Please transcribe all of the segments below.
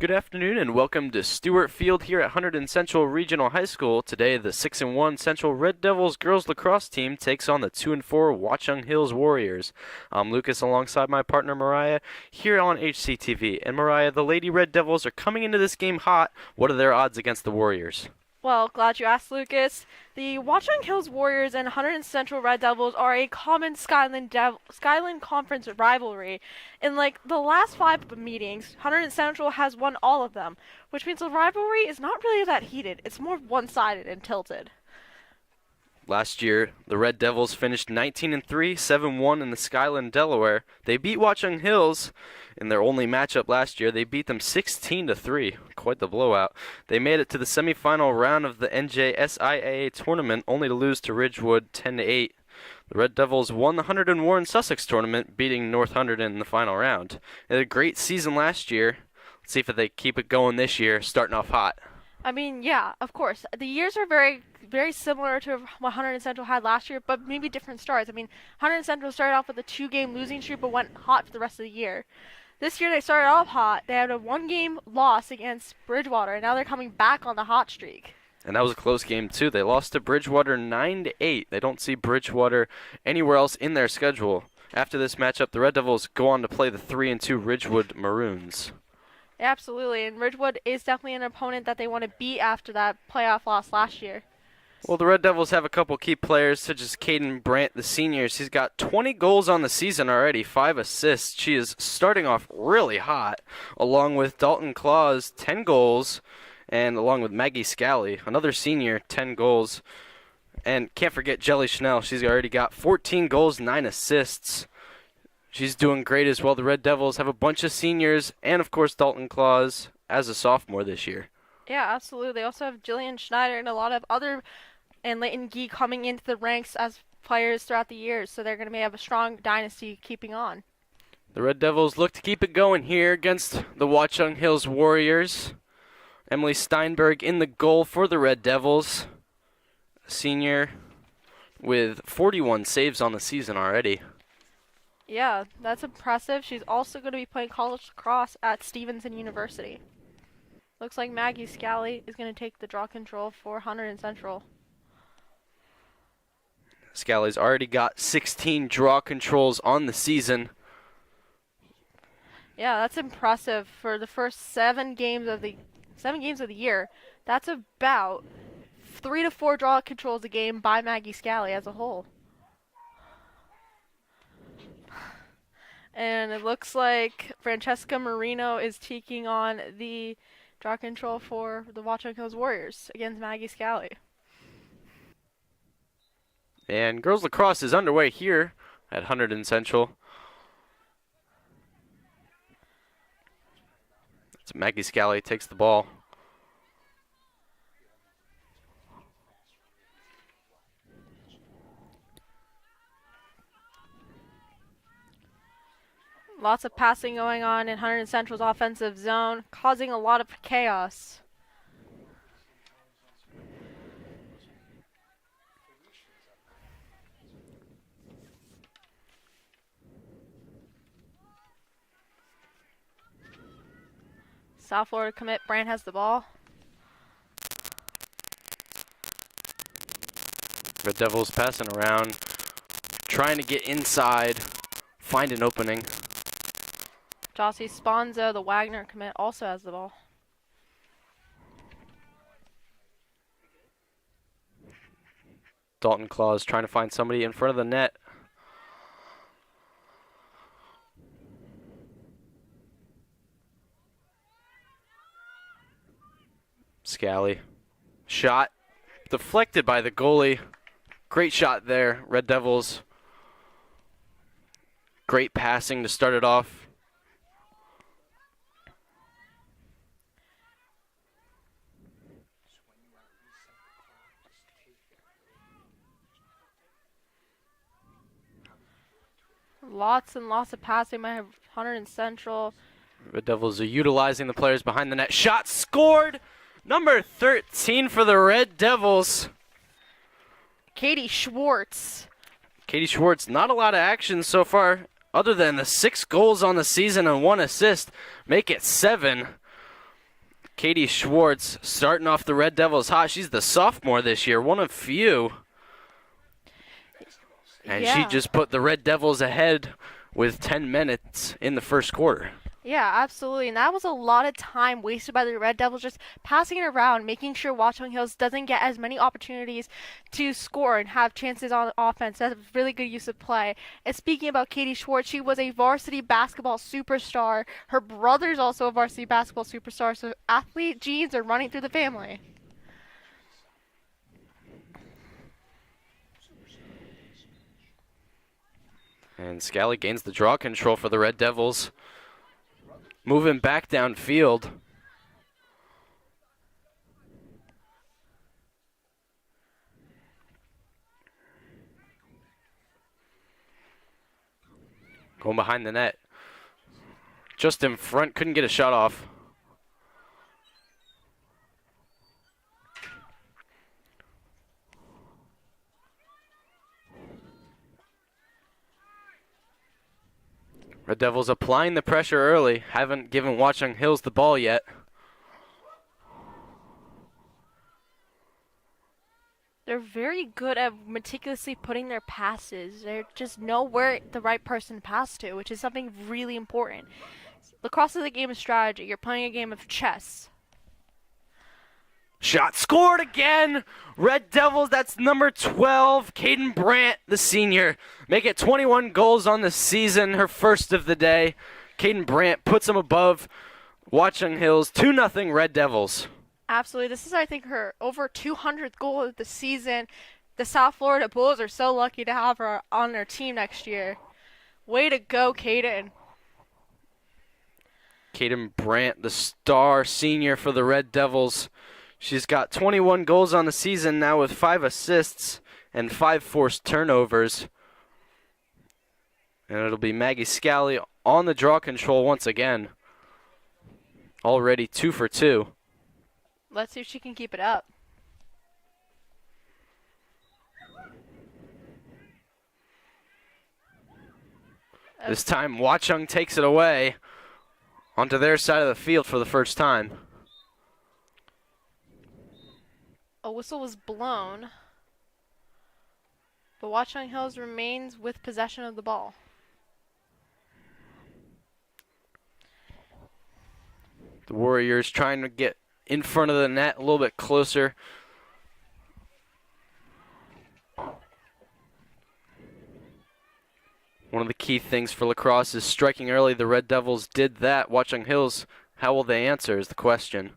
Good afternoon and welcome to Stewart Field here at Hunterdon Central Regional High School. Today, the 6-1 Central Red Devils girls lacrosse team takes on the 2-4 Watchung Hills Warriors. I'm Lucas alongside my partner Mariah here on HCTV. And Mariah, the Lady Red Devils are coming into this game hot. What are their odds against the Warriors? Well, glad you asked, Lucas. The Watchung Hills Warriors and Hunterdon Central Red Devils are a common Skyline Conference rivalry. In the last 5 meetings, Hunterdon Central has won all of them, which means the rivalry is not really that heated. It's more one-sided and tilted. Last year, the Red Devils finished 19-3, 7-1 in the Skyline, Delaware. They beat Watchung Hills in their only matchup last year. They beat them 16-3, quite the blowout. They made it to the semifinal round of the NJSIAA tournament, only to lose to Ridgewood 10-8. The Red Devils won the Hunterdon Warren Sussex tournament, beating North Hunterdon in the final round. They had a great season last year. Let's see if they keep it going this year, starting off hot. I mean, yeah, of course. The years are very, very similar to what Hunterdon Central had last year, but maybe different starts. I mean, Hunterdon Central started off with a 2-game losing streak, but went hot for the rest of the year. This year they started off hot. They had a 1-game loss against Bridgewater, and now they're coming back on the hot streak. And that was a close game, too. They lost to Bridgewater 9-8. They don't see Bridgewater anywhere else in their schedule. After this matchup, the Red Devils go on to play the 3-2 Ridgewood Maroons. Absolutely, and Ridgewood is definitely an opponent that they want to beat after that playoff loss last year. Well, the Red Devils have a couple key players, such as Caden Brandt, the senior. He's got 20 goals on the season already, 5 assists. She is starting off really hot, along with Dalton Claus, 10 goals, and along with Maggie Scally, another senior, 10 goals. And can't forget Jelly Schnell. She's already got 14 goals, 9 assists. She's doing great as well. The Red Devils have a bunch of seniors, and of course Dalton Claus as a sophomore this year. Yeah, absolutely. They also have Jillian Schneider and a lot of other, and Leighton Gee coming into the ranks as players throughout the years, so they're going to have a strong dynasty keeping on. The Red Devils look to keep it going here against the Watchung Hills Warriors. Emily Steinberg in the goal for the Red Devils, a senior with 41 saves on the season already. Yeah, that's impressive. She's also going to be playing college lacrosse at Stevenson University. Looks like Maggie Scally is going to take the draw control for Hunterdon Central. Scally's already got 16 draw controls on the season. Yeah, that's impressive for the first 7 games of the year. That's about 3 to 4 draw controls a game by Maggie Scally as a whole. And it looks like Francesca Marino is taking on the draw control for the Watchung Hills Warriors against Maggie Scally. And girls lacrosse is underway here at Hunterdon Central. It's Maggie Scally takes the ball. Lots of passing going on in Hunterdon Central's offensive zone, causing a lot of chaos. South Florida commit Brandt has the ball. Red Devils passing around, trying to get inside, find an opening. Jossie Sponzo, the Wagner commit, also has the ball. Dalton Claus trying to find somebody in front of the net. Scally. Shot deflected by the goalie. Great shot there, Red Devils. Great passing to start it off. Lots and lots of passing by Hunterdon Central. Red Devils are utilizing the players behind the net. Shot scored! Number 13 for the Red Devils. Katie Schwartz. Katie Schwartz, not a lot of action so far, other than the 6 goals on the season and 1 assist. Make it 7. Katie Schwartz starting off the Red Devils hot. She's the sophomore this year, one of few. And she just put the Red Devils ahead with 10 minutes in the first quarter. Yeah, absolutely. And that was a lot of time wasted by the Red Devils just passing it around, making sure Watchung Hills doesn't get as many opportunities to score and have chances on offense. That's a really good use of play. And speaking about Katie Schwartz, she was a varsity basketball superstar. Her brother's also a varsity basketball superstar, so athlete genes are running through the family. And Scally gains the draw control for the Red Devils. Moving back downfield. Going behind the net. Just in front, couldn't get a shot off. Red Devils applying the pressure early. Haven't given Watchung Hills the ball yet. They're very good at meticulously putting their passes. They just know where the right person to pass to, which is something really important. Lacrosse is a game of strategy. You're playing a game of chess. Shot scored again. Red Devils, that's number 12. Caden Brandt, the senior. Make it 21 goals on the season, her first of the day. Caden Brandt puts them above Watchung Hills, 2-0 Red Devils. Absolutely. This is, I think, her over 200th goal of the season. The South Florida Bulls are so lucky to have her on their team next year. Way to go, Caden. Caden Brandt, the star senior for the Red Devils. She's got 21 goals on the season now with 5 assists and 5 forced turnovers. And it'll be Maggie Scally on the draw control once again. Already 2 for 2. Let's see if she can keep it up. This time Watchung takes it away onto their side of the field for the first time. A whistle was blown, but Watchung Hills remains with possession of the ball. The Warriors trying to get in front of the net a little bit closer. One of the key things for Lacrosse is striking early. The Red Devils did that. Watchung Hills, how will they answer is the question.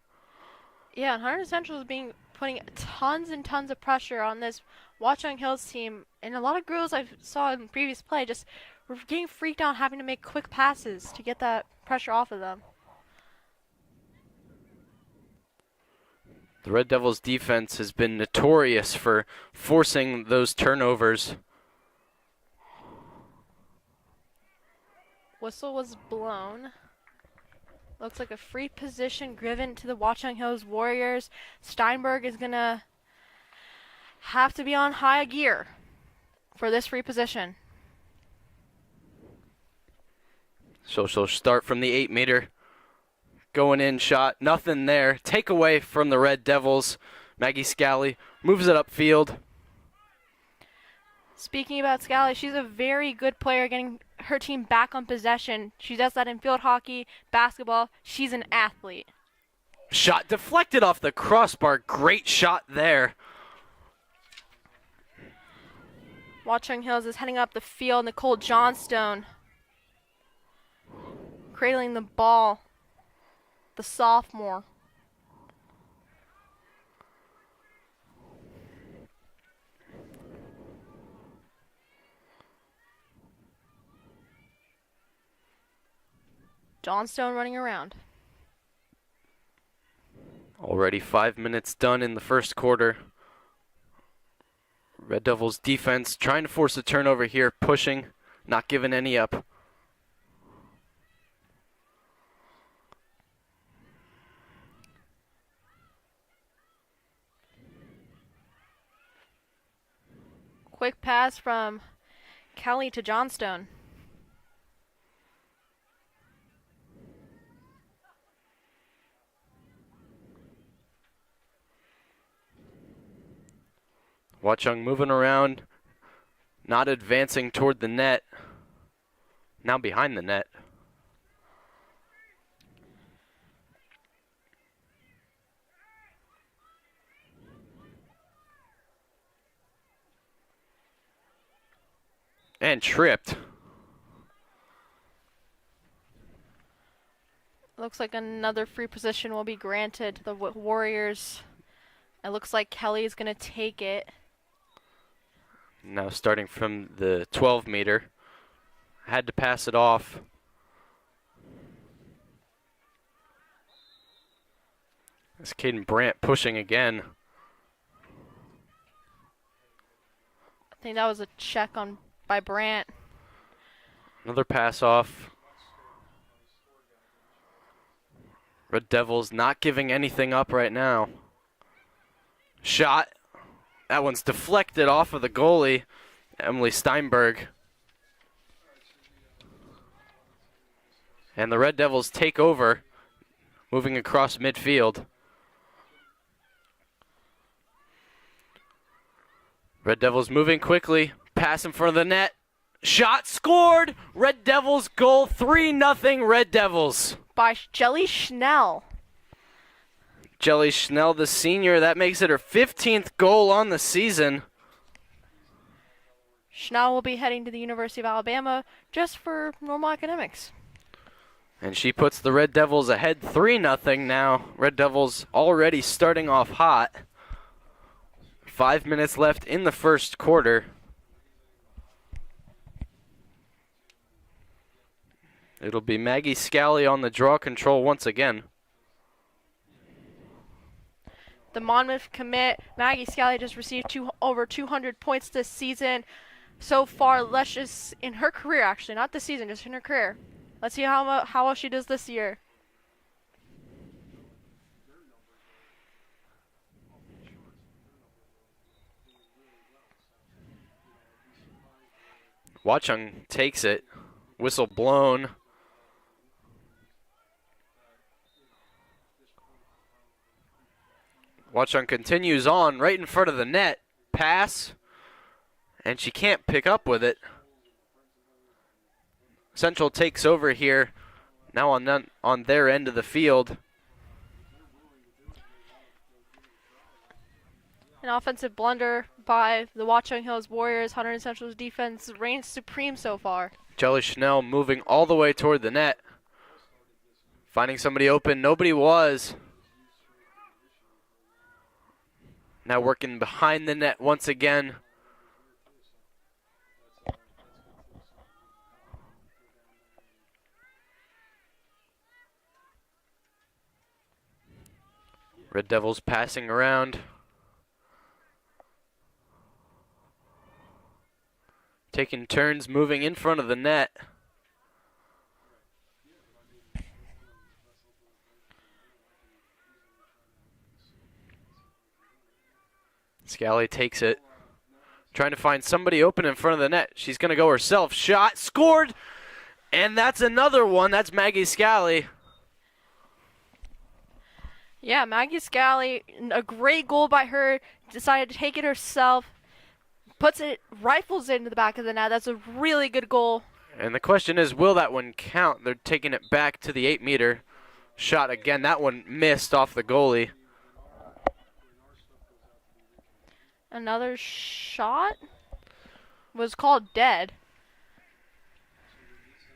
Yeah, and Hunterdon Central is putting tons and tons of pressure on this Watchung Hills team. And a lot of girls I saw in previous play just were getting freaked out having to make quick passes to get that pressure off of them. The Red Devils defense has been notorious for forcing those turnovers. Whistle was blown. Looks like a free position given to the Watchung Hills Warriors. Steinberg is going to have to be on high gear for this free position. So she'll start from the 8-meter. Going in shot, nothing there. Takeaway from the Red Devils. Maggie Scally moves it upfield. Speaking about Scally, she's a very good player getting her team back on possession. She does that in field hockey, basketball. She's an athlete. Shot deflected off the crossbar. Great shot there. Watchung Hills is heading up the field. Nicole Johnstone cradling the ball. The sophomore. Johnstone running around. Already 5 minutes done in the first quarter. Red Devils defense trying to force a turnover here, pushing, not giving any up. Quick pass from Kelly to Johnstone. Watchung moving around, not advancing toward the net. Now behind the net. And tripped. Looks like another free position will be granted to the Warriors. It looks like Kelly is going to take it. Now starting from the 12 meter. Had to pass it off. It's Caden Brandt pushing again. I think that was a check on by Brandt. Another pass off. Red Devils not giving anything up right now. Shot. That one's deflected off of the goalie, Emily Steinberg. And the Red Devils take over, moving across midfield. Red Devils moving quickly. Pass in front of the net. Shot scored! Red Devils goal, 3-0 Red Devils. By Jelly Schnell. Jelly Schnell, the senior, that makes it her 15th goal on the season. Schnell will be heading to the University of Alabama just for normal academics. And she puts the Red Devils ahead 3-0 now. Red Devils already starting off hot. 5 minutes left in the first quarter. It'll be Maggie Scally on the draw control once again. The Monmouth commit, Maggie Scally, just received over 200 points this season. So far, let's just, in her career actually, not this season, just in her career. Let's see how well she does this year. Watchung takes it. Whistle blown. Watchung continues on right in front of the net. Pass. And she can't pick up with it. Central takes over here. Now on their end of the field. An offensive blunder by the Watchung Hills Warriors. Hunterdon Central's defense reigns supreme so far. Jelly Schnell moving all the way toward the net. Finding somebody open. Nobody was. Now working behind the net once again. Red Devils passing around. Taking turns moving in front of the net. Scally takes it. Trying to find somebody open in front of the net. She's going to go herself. Shot, scored! And that's another one. That's Maggie Scally. Yeah, Maggie Scally, a great goal by her. Decided to take it herself. Rifles it into the back of the net. That's a really good goal. And the question is, will that one count? They're taking it back to the 8-meter. Shot again. That one missed off the goalie. Another shot was called dead.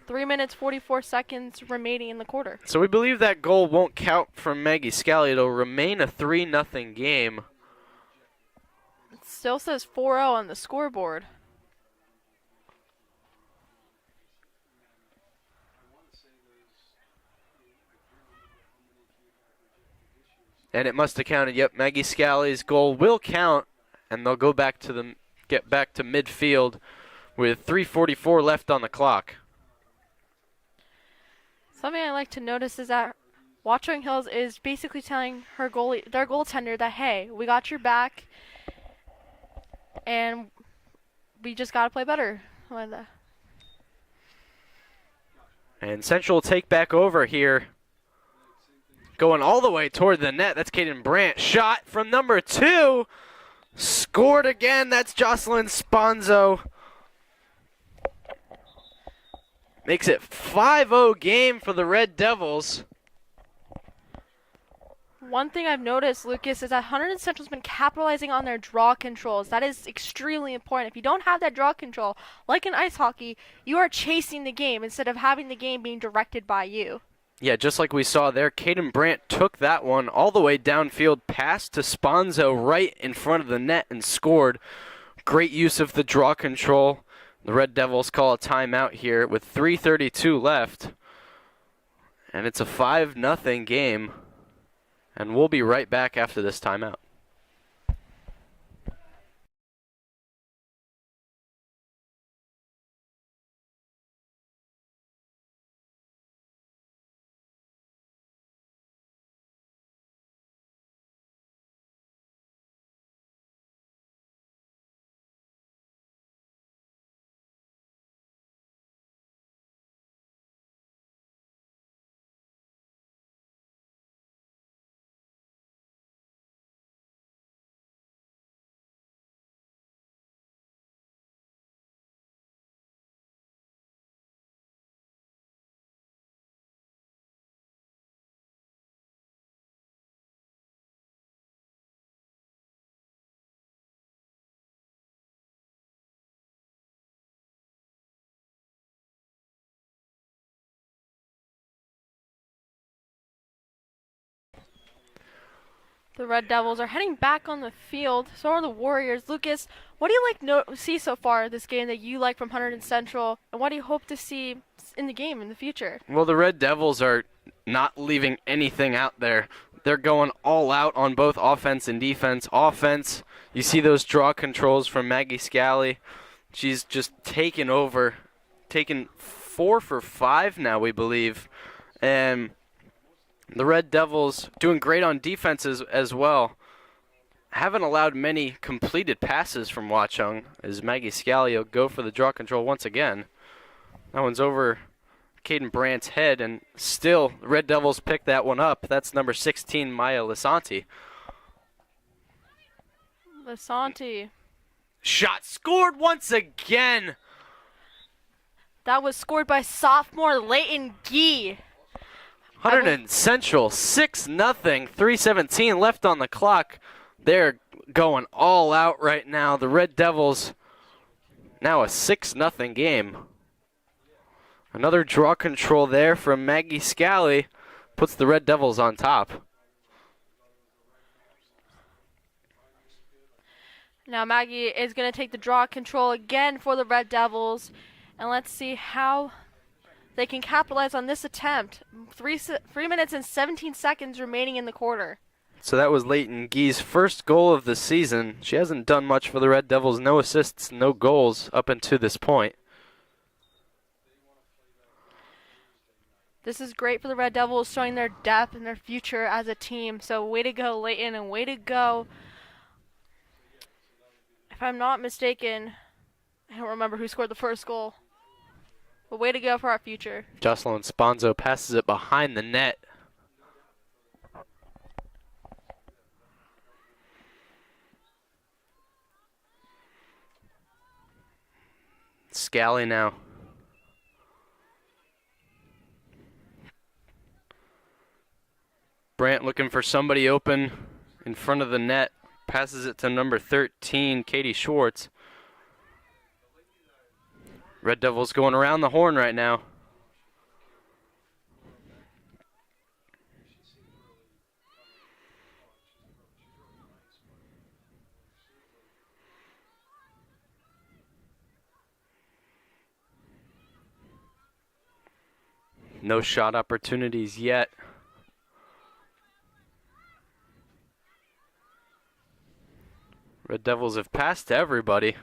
3 minutes, 44 seconds remaining in the quarter. So we believe that goal won't count from Maggie Scally. It'll remain a 3-0 game. It still says 4-0 on the scoreboard. And it must have counted. Yep, Maggie Scally's goal will count, and they'll go back to get back to midfield with 3:44 left on the clock. Something I like to notice is that Watchung Hills is basically telling their goaltender that, hey, we got your back, and we just got to play better. And Central will take back over here. Going all the way toward the net. That's Caden Brandt. Shot from number 2. Scored again. That's Jocelyn Sponzo. Makes it 5-0 game for the Red Devils. One thing I've noticed, Lucas, is that Hunterdon Central's been capitalizing on their draw controls. That is extremely important. If you don't have that draw control, like in ice hockey, you are chasing the game instead of having the game being directed by you. Yeah, just like we saw there, Caden Brandt took that one all the way downfield, passed to Sponzo right in front of the net and scored. Great use of the draw control. The Red Devils call a timeout here with 3:32 left. And it's a 5-0 game. And we'll be right back after this timeout. The Red Devils are heading back on the field. So are the Warriors. Lucas, what do you see so far this game that you like from Hunterdon Central, and what do you hope to see in the game in the future? Well, the Red Devils are not leaving anything out there. They're going all out on both offense and defense. Offense, you see those draw controls from Maggie Scally. She's just taken over, taken 4 for 5 now, we believe. And the Red Devils doing great on defenses as well. Haven't allowed many completed passes from Watchung as Maggie Scally will go for the draw control once again. That one's over Caden Brandt's head, and still the Red Devils pick that one up. That's number 16, Maya Lisanti. Lisanti. Shot scored once again. That was scored by sophomore Leighton Gee. Hunterdon Central 6-0, 3:17 left on the clock. They're going all out right now. The Red Devils now a 6-0 game. Another draw control there from Maggie Scally puts the Red Devils on top. Now Maggie is going to take the draw control again for the Red Devils, and let's see how they can capitalize on this attempt. 3 minutes and 17 seconds remaining in the quarter. So that was Leighton Gee's first goal of the season. She hasn't done much for the Red Devils. No assists, no goals up until this point. This is great for the Red Devils, showing their depth and their future as a team. So way to go, Leighton, and way to go. If I'm not mistaken, I don't remember who scored the first goal. But way to go for our future. Jocelyn Sponzo passes it behind the net. Scally now. Brandt looking for somebody open in front of the net. Passes it to number 13, Katie Schwartz. Red Devils going around the horn right now. No shot opportunities yet. Red Devils have passed to everybody.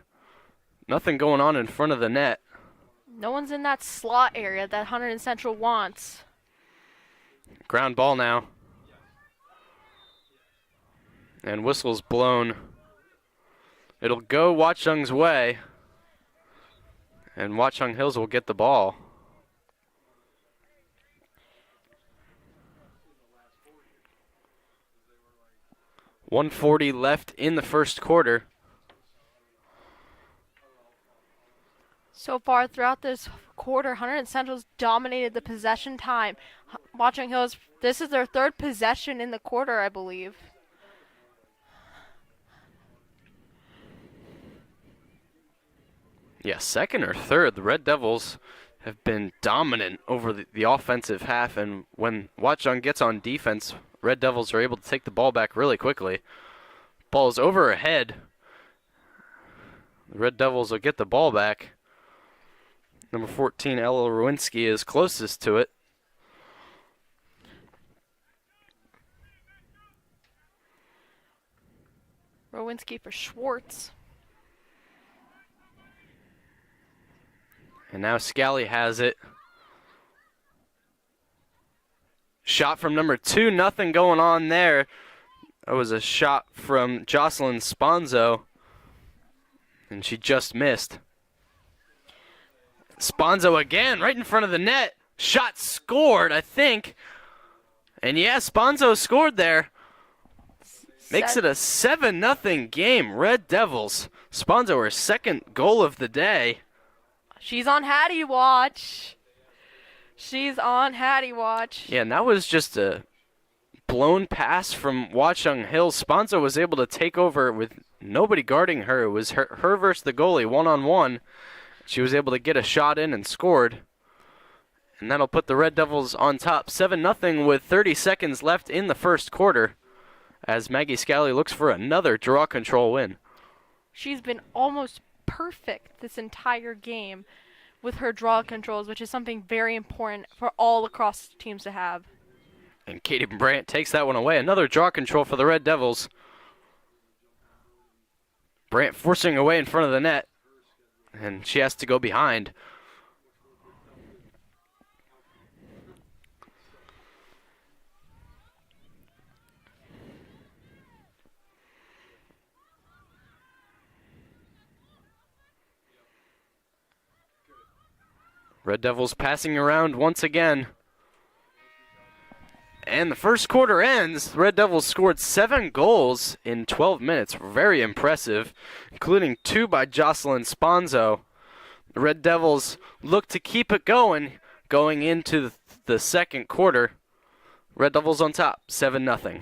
Nothing going on in front of the net. No one's in that slot area that Hunterdon Central wants. Ground ball now. And whistle's blown. It'll go Watchung's way. And Watchung Hills will get the ball. 1:40 left in the first quarter. So far throughout this quarter, Hunterdon Central's dominated the possession time. Watchung Hills, this is their third possession in the quarter, I believe. Yeah, second or third. The Red Devils have been dominant over the offensive half, and when Watchung gets on defense, Red Devils are able to take the ball back really quickly. Ball's over her head. The Red Devils will get the ball back. Number 14, Ella Rowinski, is closest to it. Rowinski for Schwartz. And now Scally has it. Shot from number 2, nothing going on there. That was a shot from Jocelyn Sponzo, and she just missed. Sponzo again, right in front of the net. Shot scored, I think. And yeah, Sponzo scored there. Makes it a 7-0 game. Red Devils. Sponzo, her second goal of the day. She's on Hattie watch. She's on Hattie watch. Yeah, and that was just a blown pass from Watchung Hills. Sponzo was able to take over with nobody guarding her. It was her versus the goalie, one-on-one. She was able to get a shot in and scored. And that'll put the Red Devils on top 7-0 with 30 seconds left in the first quarter as Maggie Scally looks for another draw control win. She's been almost perfect this entire game with her draw controls, which is something very important for all lacrosse teams to have. And Katie Brandt takes that one away. Another draw control for the Red Devils. Brandt forcing away in front of the net, and she has to go behind. Red Devils passing around once again. And the first quarter ends. The Red Devils scored 7 goals in 12 minutes. Very impressive, including 2 by Jocelyn Sponzo. The Red Devils look to keep it going into the second quarter. Red Devils on top, 7-0.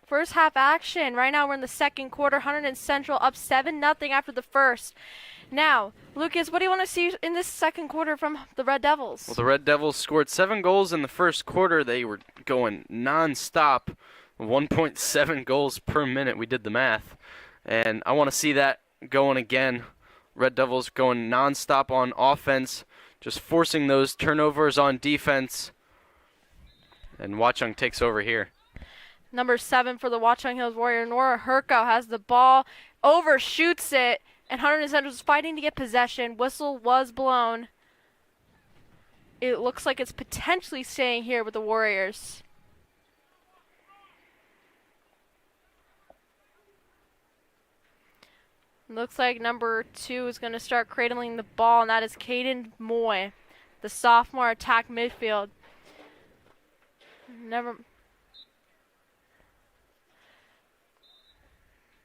First half action. Right now we're in the second quarter. Hunterdon Central up 7-0 after the first. Now, Lucas, what do you want to see in this second quarter from the Red Devils? Well, the Red Devils scored 7 goals in the first quarter. They were going non-stop, 1.7 goals per minute. We did the math. And I want to see that going again. Red Devils going non-stop on offense, just forcing those turnovers on defense. And Watchung takes over here. Number 7 for the Watchung Hills Warrior, Nora Herko, has the ball, overshoots it, and Hunterdon Central is fighting to get possession. Whistle was blown. It looks like it's potentially staying here with the Warriors. Looks like number 2 is going to start cradling the ball, and that is Caden Moy, the sophomore attack midfield.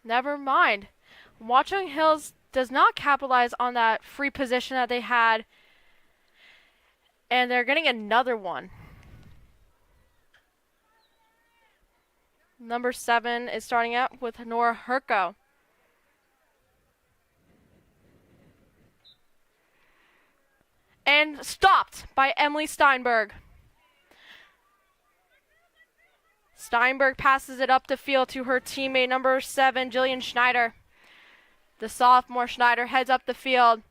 Never mind. Watchung Hills does not capitalize on that free position that they had, and they're getting another one. Number 7 is starting out with Nora Herko. And stopped by Emily Steinberg. Steinberg passes it up the field to her teammate, number 7, Jillian Schneider. The sophomore Schneider heads up the field.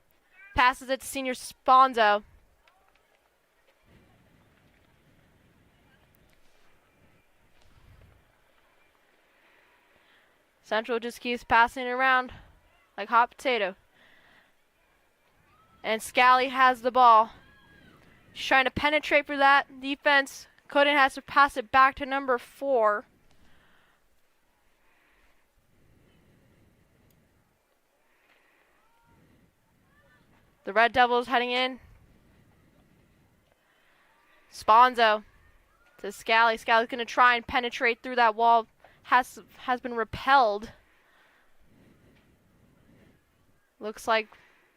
Passes it to senior Sponzo. Central just keeps passing it around like hot potato. And Scally has the ball. She's trying to penetrate for that defense. Coden has to pass it back to number 4. The Red Devils heading in. Sponzo to Scally. Scally's going to try and penetrate through that wall. Has been repelled. Looks like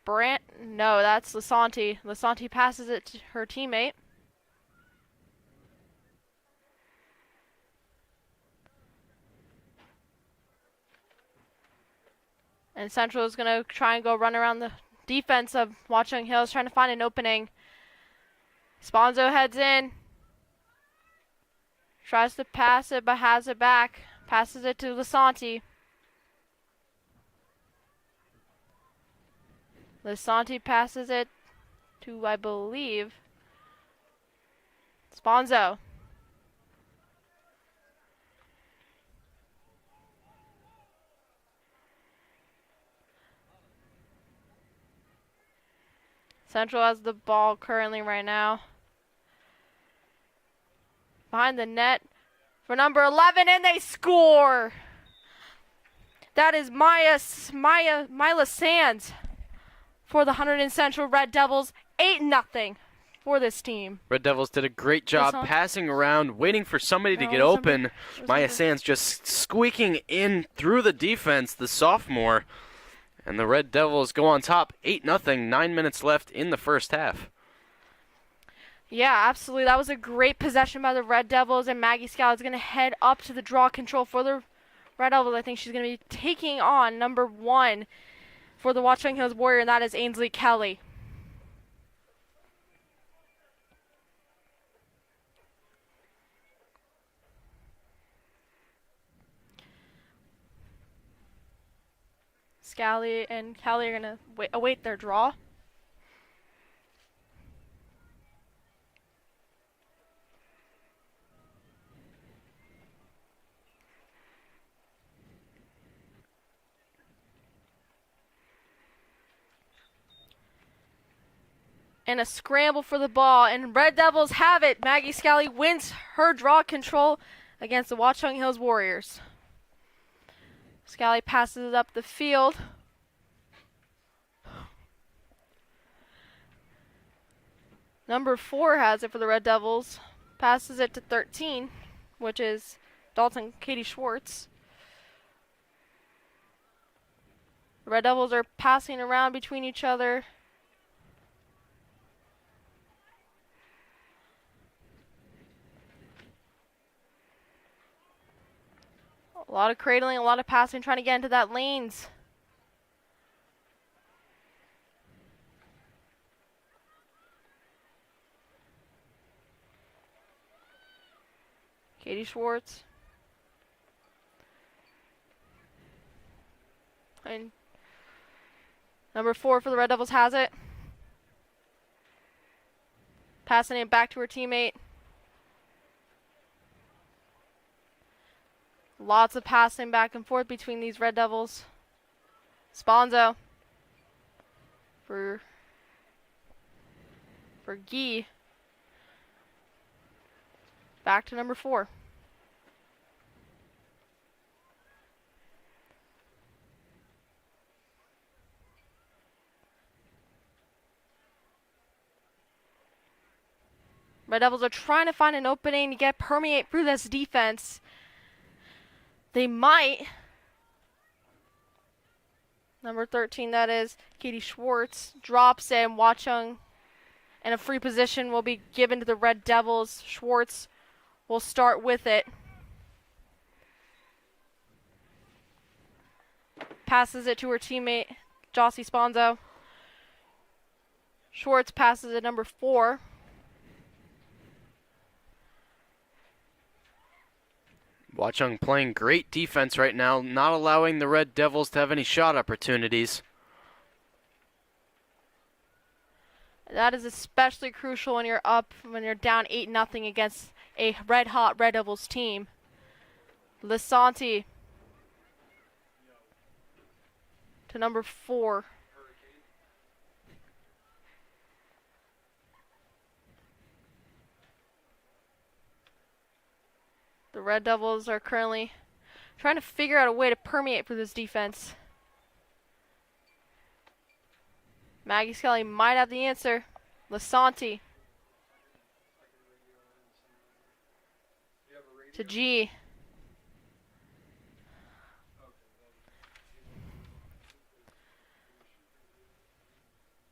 Brant. No, that's Lasanti. Lasanti passes it to her teammate. And Central is going to try and go run around the defense of Watchung Hills, trying to find an opening. Sponzo heads in. Tries to pass it, but has it back. Passes it to Lasanti. Lasanti passes it to, I believe, Sponzo. Central has the ball currently right now. Behind the net for number 11, and they score! That is Mila Sands for the Hunterdon Central Red Devils. 8-0 for this team. Red Devils did a great job passing around, waiting for somebody to get open. Maya Sands just squeaking in through the defense, the sophomore. And the Red Devils go on top, 8-0, 9 minutes left in the first half. Yeah, absolutely. That was a great possession by the Red Devils, and Maggie Scout is going to head up to the draw control for the Red Devils. I think she's going to be taking on number 1 for the Watchung Hills Warrior, and that is Ainsley Kelly. Scally and Kelly are going to await their draw. And a scramble for the ball, and Red Devils have it. Maggie Scally wins her draw control against the Watchung Hills Warriors. Scally passes it up the field. Number 4 has it for the Red Devils. Passes it to 13, which is Dalton Katie Schwartz. The Red Devils are passing around between each other. A lot of cradling, a lot of passing, trying to get into that lanes. Katie Schwartz. And number 4 for the Red Devils has it. Passing it back to her teammate. Lots of passing back and forth between these Red Devils. Sponzo for Guy. Back to number 4. Red Devils are trying to find an opening to permeate through this defense. They might. Number 13, that is Katie Schwartz, drops in. Watchung, and a free position will be given to the Red Devils. Schwartz will start with it. Passes it to her teammate, Jossie Sponzo. Schwartz passes it number 4. Watchung playing great defense right now, not allowing the Red Devils to have any shot opportunities. That is especially crucial when you're down 8-0 against a red-hot Red Devils team. Lisanti to number 4. The Red Devils are currently trying to figure out a way to permeate through this defense. Maggie Skelly might have the answer. Lisanti to G.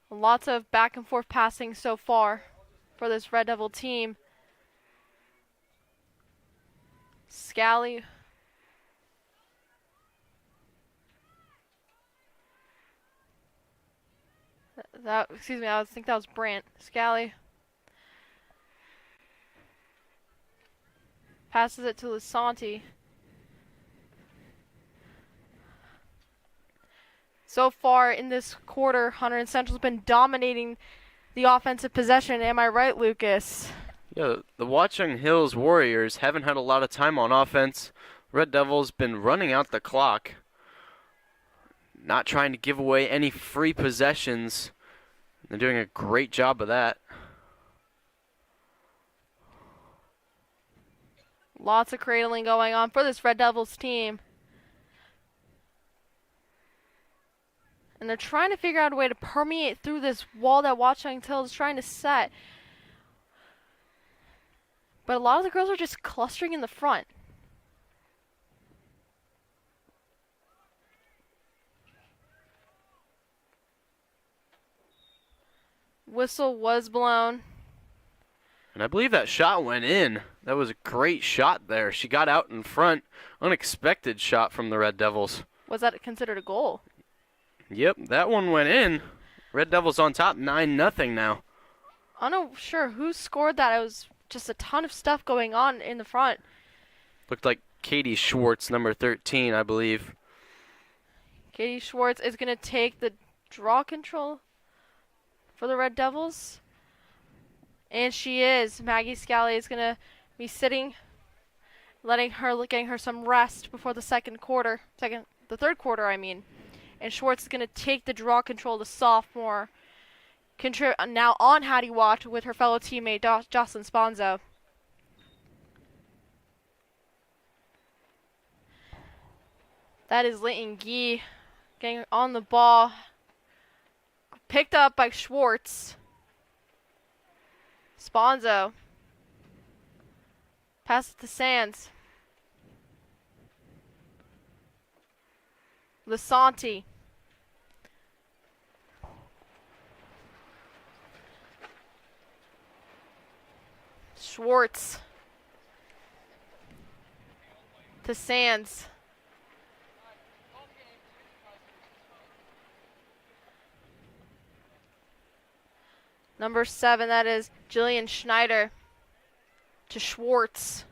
Lots of back and forth passing so far for this Red Devil team. Scally. Excuse me, I think that was Brandt. Scally. Passes it to Lisanti. So far in this quarter, Hunter and Central's been dominating the offensive possession. Am I right, Lucas? Yeah, the Watchung Hills Warriors haven't had a lot of time on offense. Red Devils been running out the clock, not trying to give away any free possessions. They're doing a great job of that. Lots of cradling going on for this Red Devils team. And they're trying to figure out a way to permeate through this wall that Watchung Hills is trying to set. But a lot of the girls are just clustering in the front. Whistle was blown. And I believe that shot went in. That was a great shot there. She got out in front. Unexpected shot from the Red Devils. Was that considered a goal? Yep, that one went in. Red Devils on top, 9-0 now. I'm not sure who scored that. It was just a ton of stuff going on in the front. Looked like Katie Schwartz, number 13, I believe. Katie Schwartz is going to take the draw control for the Red Devils. And she is. Maggie Scally is going to be sitting, getting her some rest before the the third quarter, I mean. And Schwartz is going to take the draw control, the sophomore, now on Hattie Watch with her fellow teammate Jocelyn Sponzo. That is Leighton Gee getting on the ball. Picked up by Schwartz. Sponzo. Pass it to Sands. Lisanti. Schwartz. To Sands. Number 7, that is Jillian Schneider. To Schwartz.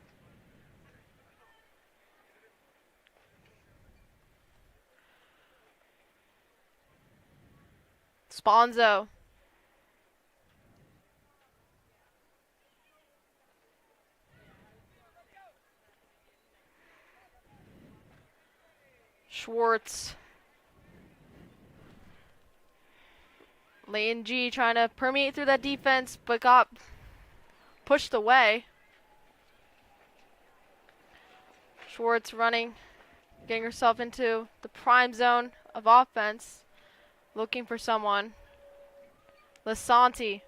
Sponzo. Schwartz. Lane G trying to permeate through that defense, but got pushed away. Schwartz running, getting herself into the prime zone of offense, looking for someone. Lisanti.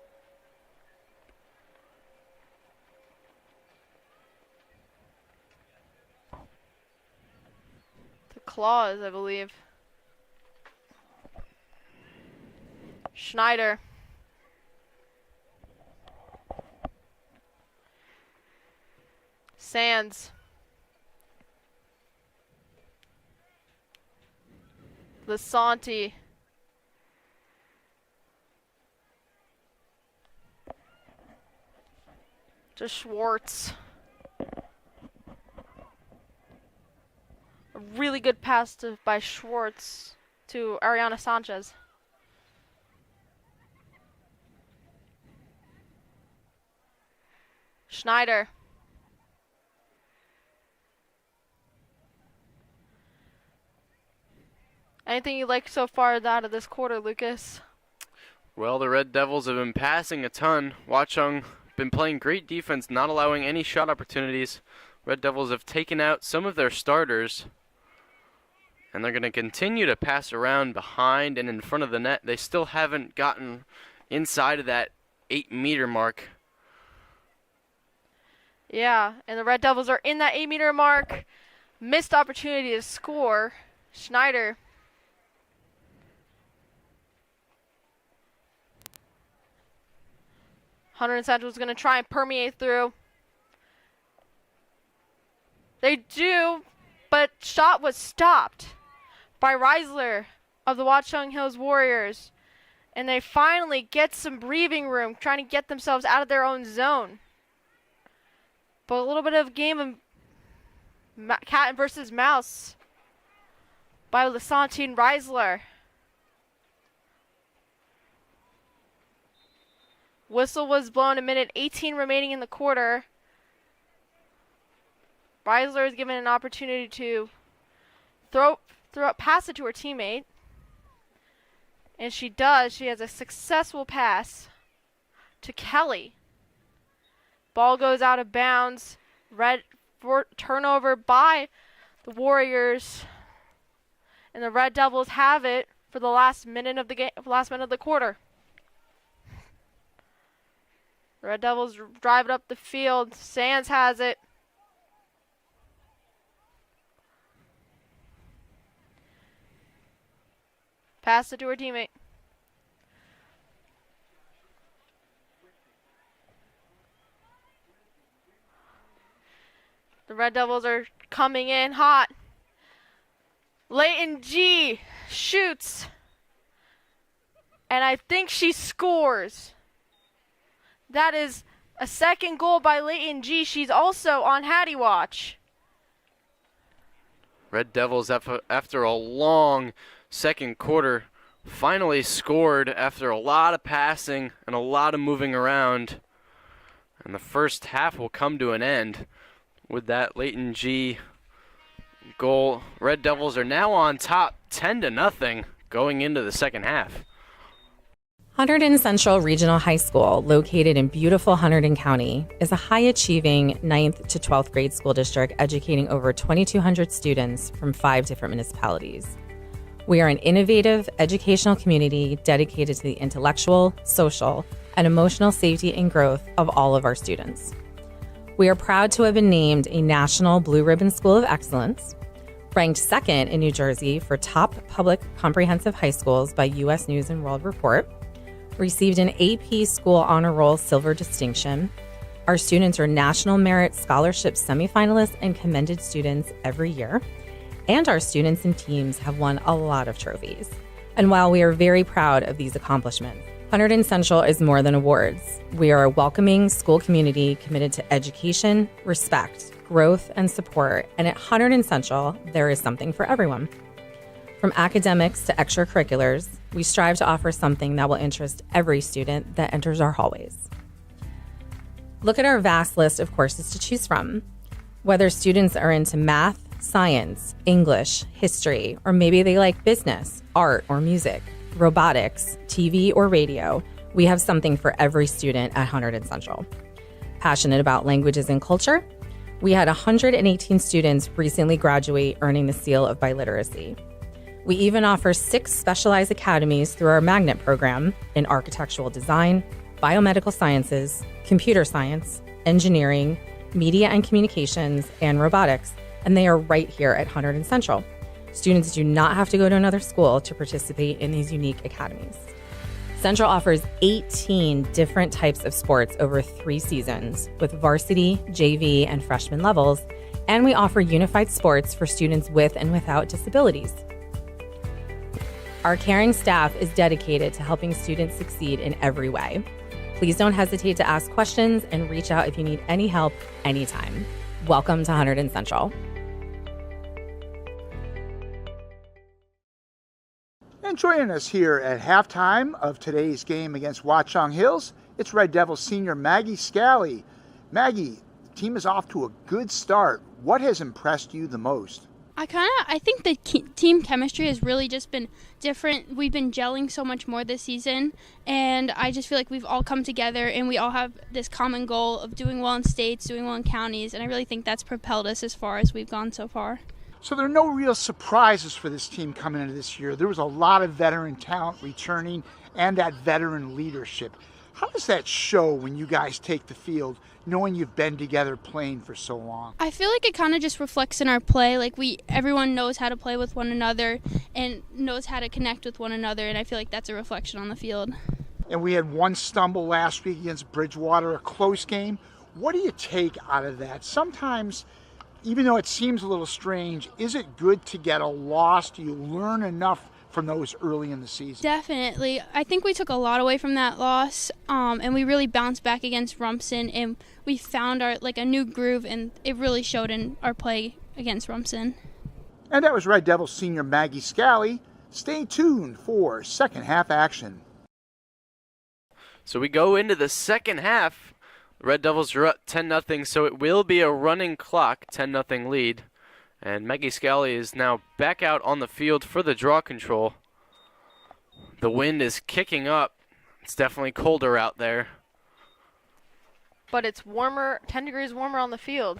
To Claus, I believe. Schneider. Sands. Lisanti. To Schwartz. really good pass by Schwartz to Ariana Sanchez. Schneider. Anything you like so far out of this quarter, Lucas? Well, the Red Devils have been passing a ton. Watchung been playing great defense, not allowing any shot opportunities. Red Devils have taken out some of their starters, and they're going to continue to pass around behind and in front of the net. They still haven't gotten inside of that 8-meter mark. Yeah, and the Red Devils are in that 8-meter mark. Missed opportunity to score. Schneider. Hunterdon Central is going to try and permeate through. They do, but shot was stopped by Reisler of the Watchung Hills Warriors. And they finally get some breathing room, trying to get themselves out of their own zone. But a little bit of game of cat versus mouse by Lasantine Reisler. Whistle was blown, a minute 18 remaining in the quarter. Reisler is given an opportunity to pass it to her teammate. And she does. She has a successful pass to Kelly. Ball goes out of bounds. Turnover by the Warriors. And the Red Devils have it for the last minute of the game, last minute of the quarter. The Red Devils drive it up the field. Sands has it. Pass it to her teammate. The Red Devils are coming in hot. Leighton G shoots. And I think she scores. That is a second goal by Leighton G. She's also on Hattie Watch. Red Devils, after a long second quarter, finally scored after a lot of passing and a lot of moving around. And the first half will come to an end with that Leighton G goal. Red Devils are now on top 10-0 going into the second half. Hunterdon Central Regional High School, located in beautiful Hunterdon County, is a high-achieving 9th to 12th grade school district educating over 2,200 students from 5 different municipalities. We are an innovative educational community dedicated to the intellectual, social, and emotional safety and growth of all of our students. We are proud to have been named a National Blue Ribbon School of Excellence, ranked second in New Jersey for top public comprehensive high schools by U.S. News & World Report, received an AP School Honor Roll Silver Distinction. Our students are National Merit Scholarship semifinalists and commended students every year. And our students and teams have won a lot of trophies. And while we are very proud of these accomplishments, Hunterdon Central is more than awards. We are a welcoming school community committed to education, respect, growth, and support. And at Hunterdon Central, there is something for everyone. From academics to extracurriculars, we strive to offer something that will interest every student that enters our hallways. Look at our vast list of courses to choose from. Whether students are into math, science, English, history, or maybe they like business, art, or music, robotics, TV, or radio, we have something for every student at Hunterdon Central. Passionate about languages and culture? We had 118 students recently graduate earning the seal of biliteracy. We even offer 6 specialized academies through our magnet program in architectural design, biomedical sciences, computer science, engineering, media and communications, and robotics, and they are right here at Hunterdon Central. Students do not have to go to another school to participate in these unique academies. Central offers 18 different types of sports over 3 seasons with varsity, JV, and freshman levels, and we offer unified sports for students with and without disabilities. Our caring staff is dedicated to helping students succeed in every way. Please don't hesitate to ask questions and reach out if you need any help anytime. Welcome to Hunterdon Central. And joining us here at halftime of today's game against Watchung Hills, it's Red Devils senior Maggie Scally. Maggie, the team is off to a good start. What has impressed you the most? I think the team chemistry has really just been different. We've been gelling so much more this season, and I just feel like we've all come together and we all have this common goal of doing well in states, doing well in counties, and I really think that's propelled us as far as we've gone so far. So there are no real surprises for this team coming into this year. There was a lot of veteran talent returning and that veteran leadership. How does that show when you guys take the field, knowing you've been together playing for so long? I feel like it kind of just reflects in our play. Like everyone knows how to play with one another and knows how to connect with one another, and I feel like that's a reflection on the field. And we had one stumble last week against Bridgewater, a close game. What do you take out of that? Sometimes, even though it seems a little strange, is it good to get a loss? Do you learn enough from those early in the season? Definitely. I think we took a lot away from that loss, and we really bounced back against Rumson, and we found a new groove, and it really showed in our play against Rumson. And that was Red Devils senior Maggie Scally. Stay tuned for second half action. So we go into the second half. The Red Devils are up 10-0, so it will be a running clock, 10-0 lead. And Maggie Scally is now back out on the field for the draw control. The wind is kicking up. It's definitely colder out there. But it's warmer, 10 degrees warmer on the field.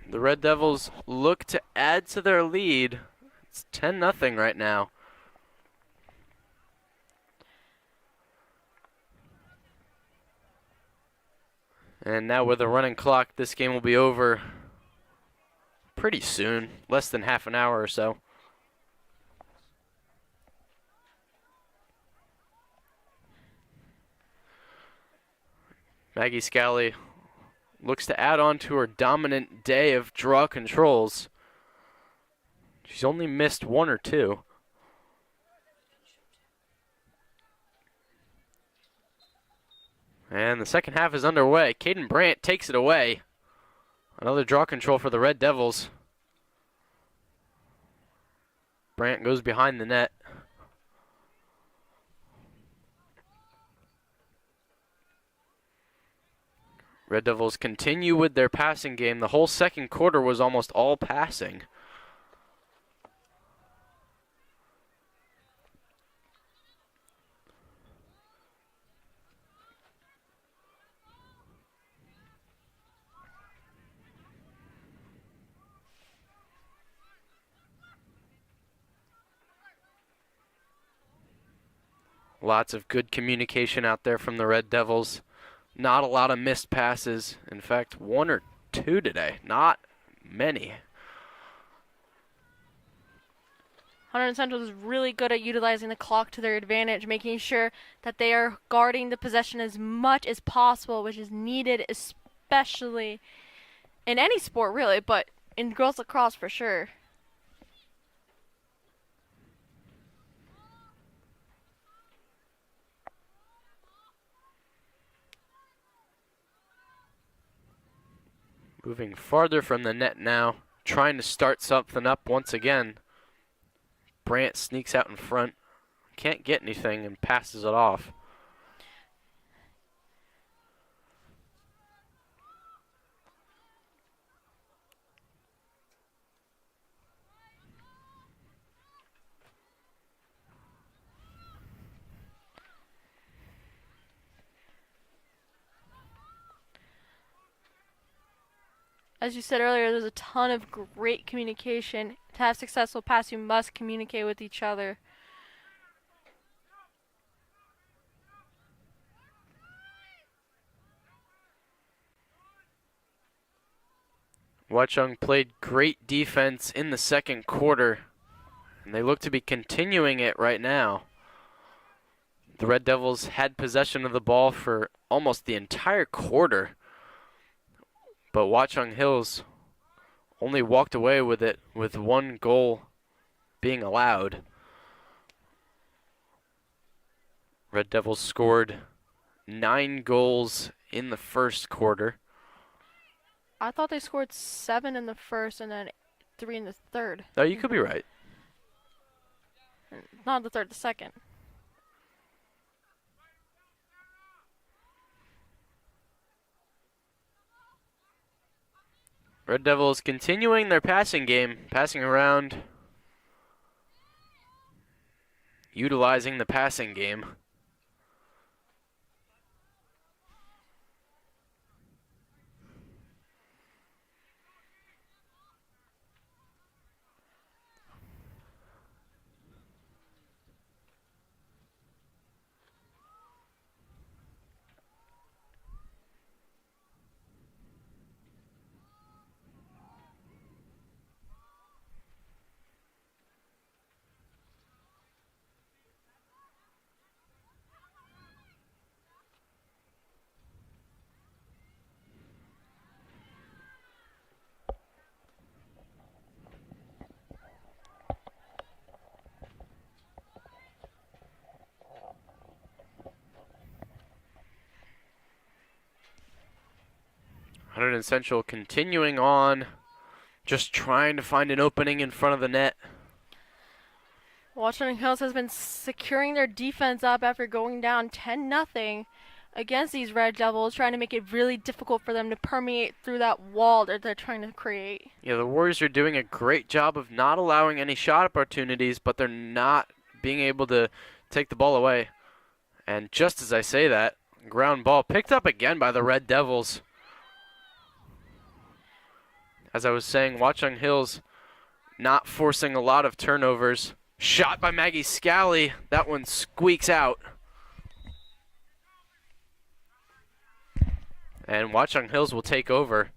The Red Devils look to add to their lead. It's 10-0 right now. And now with a running clock, this game will be over pretty soon, less than half an hour or so. Maggie Scally looks to add on to her dominant day of draw controls. She's only missed one or two. And the second half is underway. Caden Brandt takes it away. Another draw control for the Red Devils. Brandt goes behind the net. Red Devils continue with their passing game. The whole second quarter was almost all passing. Lots of good communication out there from the Red Devils. Not a lot of missed passes. In fact, one or two today. Not many. Hunterdon Central is really good at utilizing the clock to their advantage, making sure that they are guarding the possession as much as possible, which is needed especially in any sport really, but in girls lacrosse for sure. Moving farther from the net now, trying to start something up once again. Brandt sneaks out in front, can't get anything and passes it off. As you said earlier, there's a ton of great communication. To have successful pass, you must communicate with each other. Watchung played great defense in the second quarter, and they look to be continuing it right now. The Red Devils had possession of the ball for almost the entire quarter, but Watchung Hills only walked away with it with one goal being allowed. Red Devils scored 9 goals in the first quarter. I thought they scored 7 in the first and then 3 in the third. Oh, you could be right. Not the third, the second. Red Devils continuing their passing game, passing around, utilizing the passing game. Hunterdon Central continuing on, just trying to find an opening in front of the net. Watchung Hills has been securing their defense up after going down 10-0 against these Red Devils, trying to make it really difficult for them to permeate through that wall that they're trying to create. Yeah, the Warriors are doing a great job of not allowing any shot opportunities, but they're not being able to take the ball away. And just as I say that, ground ball picked up again by the Red Devils. As I was saying, Watchung Hills not forcing a lot of turnovers. Shot by Maggie Scally. That one squeaks out. And Watchung Hills will take over.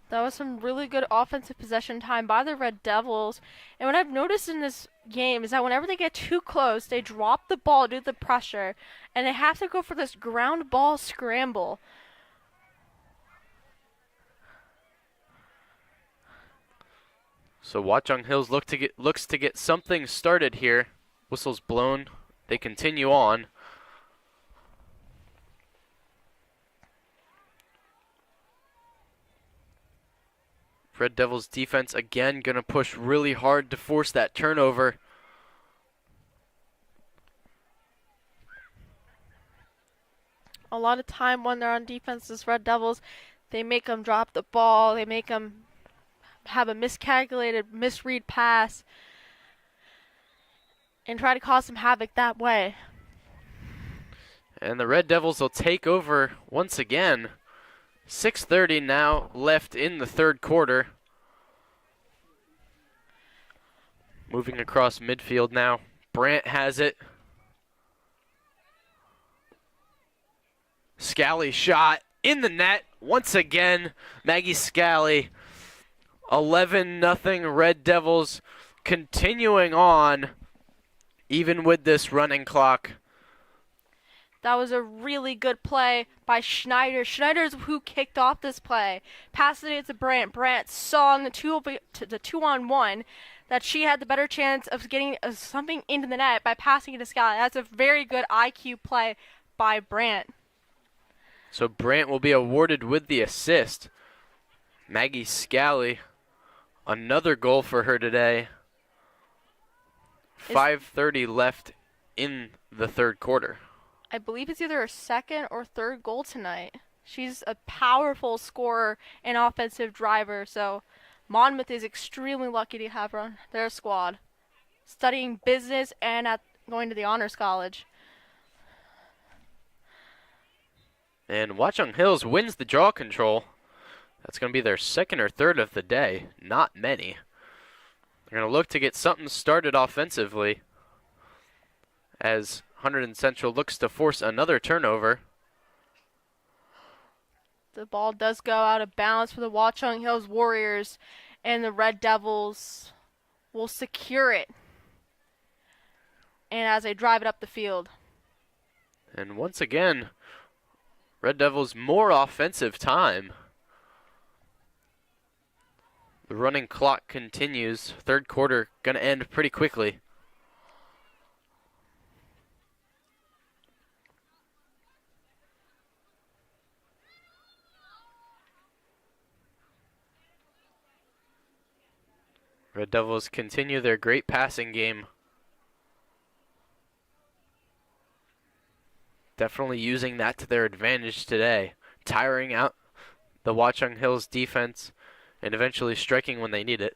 That was some really good offensive possession time by the Red Devils. And what I've noticed in this game is that whenever they get too close, they drop the ball due to the pressure, and they have to go for this ground ball scramble. So Watchung Hills looks to get something started here. Whistle's blown. They continue on. Red Devils defense again gonna push really hard to force that turnover. A lot of time when they're on defense, this Red Devils, they make them drop the ball. They make them have a miscalculated, misread pass and try to cause some havoc that way. And the Red Devils will take over once again. 6:30 now left in the third quarter. Moving across midfield now. Brandt has it. Scally shot in the net once again. Maggie Scally. 11-0 Red Devils continuing on even with this running clock. That was a really good play by Schneider. Schneider's who kicked off this play. Passed it to Brandt. Brandt saw on the 2-on-1 that she had the better chance of getting something into the net by passing it to Scally. That's a very good IQ play by Brandt. So Brandt will be awarded with the assist. Maggie Scally, another goal for her today. 5:30 left in the third quarter. I believe it's either her second or third goal tonight. She's a powerful scorer and offensive driver, so Monmouth is extremely lucky to have her on their squad. Studying business and going to the Honors College. And Watchung Hills wins the draw control. That's going to be their second or third of the day. Not many. They're going to look to get something started offensively as Hunterdon Central looks to force another turnover. The ball does go out of bounds for the Watchung Hills Warriors, and the Red Devils will secure it. And as they drive it up the field. And once again, Red Devils more offensive time. The running clock continues. Third quarter going to end pretty quickly. Red Red Devils continue their great passing game. Definitely using that to their advantage today. Tiring out the Watchung Hills defense and eventually striking when they need it.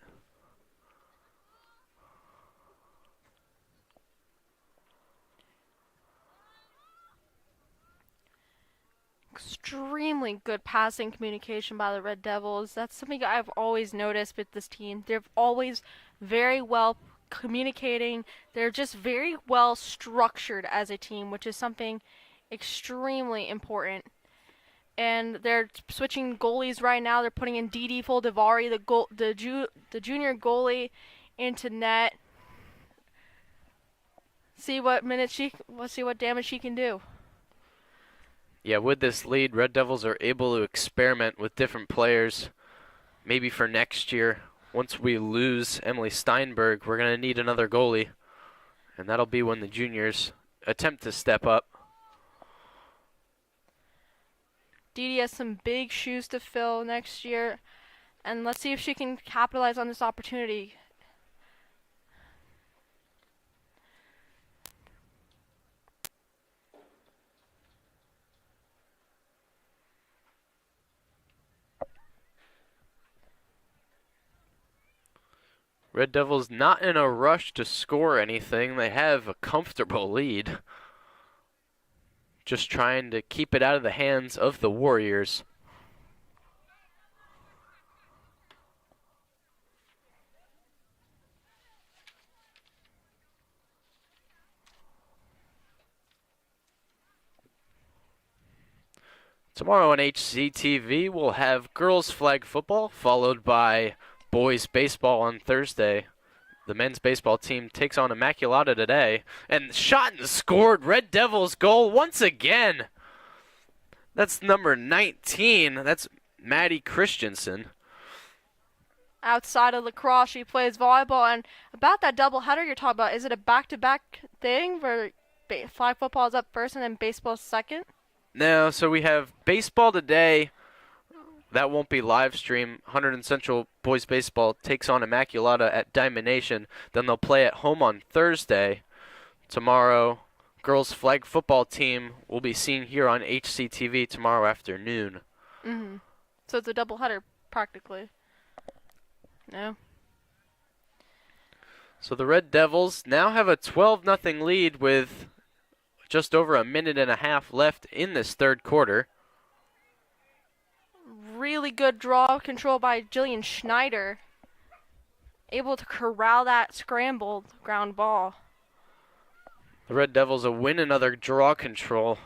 Extremely good passing communication by the Red Devils. That's something I've always noticed with this team. They're always very well communicating. They're just very well structured as a team, which is something extremely important. And they're switching goalies right now. They're putting in Didi Foldivari, the junior goalie, into net. See what damage she can do. Yeah, with this lead, Red Devils are able to experiment with different players. Maybe for next year, once we lose Emily Steinberg, we're going to need another goalie. And that'll be when the juniors attempt to step up. Didi has some big shoes to fill next year. And let's see if she can capitalize on this opportunity. Red Devils not in a rush to score anything. They have a comfortable lead. Just trying to keep it out of the hands of the Warriors. Tomorrow on HCTV, we'll have girls flag football, followed by boys baseball on Thursday. The men's baseball team takes on Immaculata today. And shot and scored. Red Devils goal once again. That's number 19. That's Maddie Christensen. Outside of lacrosse, she plays volleyball. And about that doubleheader you're talking about, is it a back-to-back thing where flag football is up first and then baseball second? No, so we have baseball today. That won't be live stream. Hunterdon Central boys baseball takes on Immaculata at Diamond Nation. Then they'll play at home on Thursday. Tomorrow, girls flag football team will be seen here on HCTV tomorrow afternoon. Mm-hmm. So it's a doubleheader practically. No. So the Red Devils now have a 12-0 lead with just over a minute and a half left in this third quarter. Really good draw control by Jillian Schneider. Able to corral that scrambled ground ball. The Red Devils will win another draw control.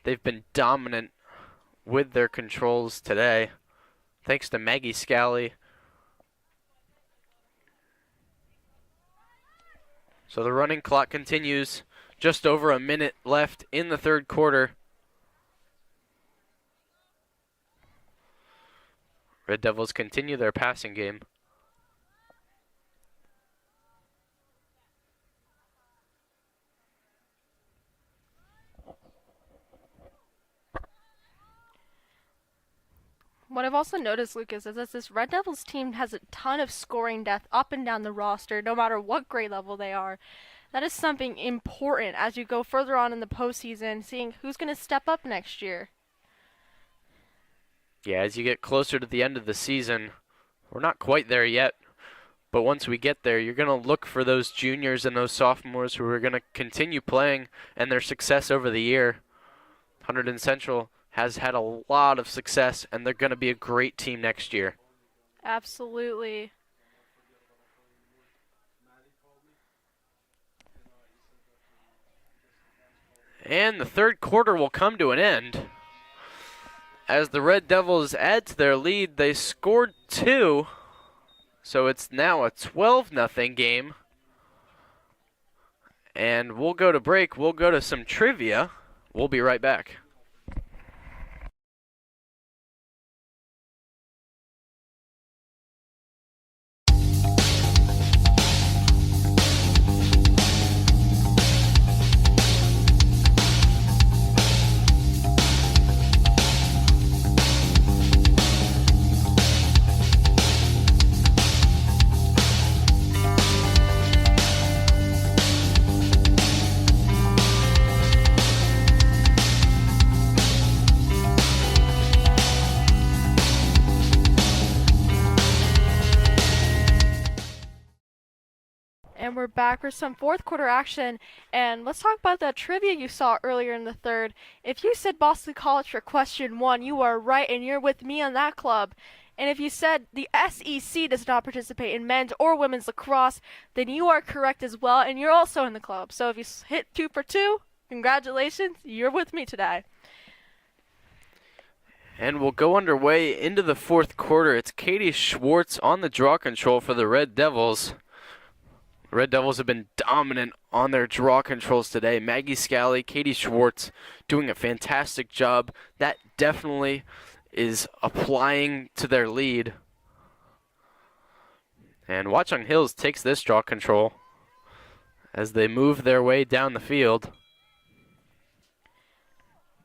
They've been dominant with their controls today, thanks to Maggie Scally. So the running clock continues. Just over a minute left in the third quarter. Red Devils continue their passing game. What I've also noticed, Lucas, is that this Red Devils team has a ton of scoring depth up and down the roster, no matter what grade level they are. That is something important as you go further on in the postseason, seeing who's going to step up next year. Yeah, as you get closer to the end of the season, we're not quite there yet, but once we get there, you're going to look for those juniors and those sophomores who are going to continue playing and their success over the year. Hunterdon Central has had a lot of success, and they're going to be a great team next year. Absolutely. And the third quarter will come to an end. As the Red Devils add to their lead, they scored 2. So it's now a 12-0 game. And we'll go to break. We'll go to some trivia. We'll be right back. We're back for some fourth quarter action, and let's talk about that trivia you saw earlier in the third. If you said Boston College for question one, you are right, and you're with me on that club. And if you said the SEC does not participate in men's or women's lacrosse, then you are correct as well, and you're also in the club. So if you hit 2 for 2, congratulations, you're with me today. And we'll go underway into the fourth quarter. It's Katie Schwartz on the draw control for the Red Devils. The Red Devils have been dominant on their draw controls today. Maggie Scally, Katie Schwartz doing a fantastic job. That definitely is applying to their lead. And Watchung Hills takes this draw control as they move their way down the field.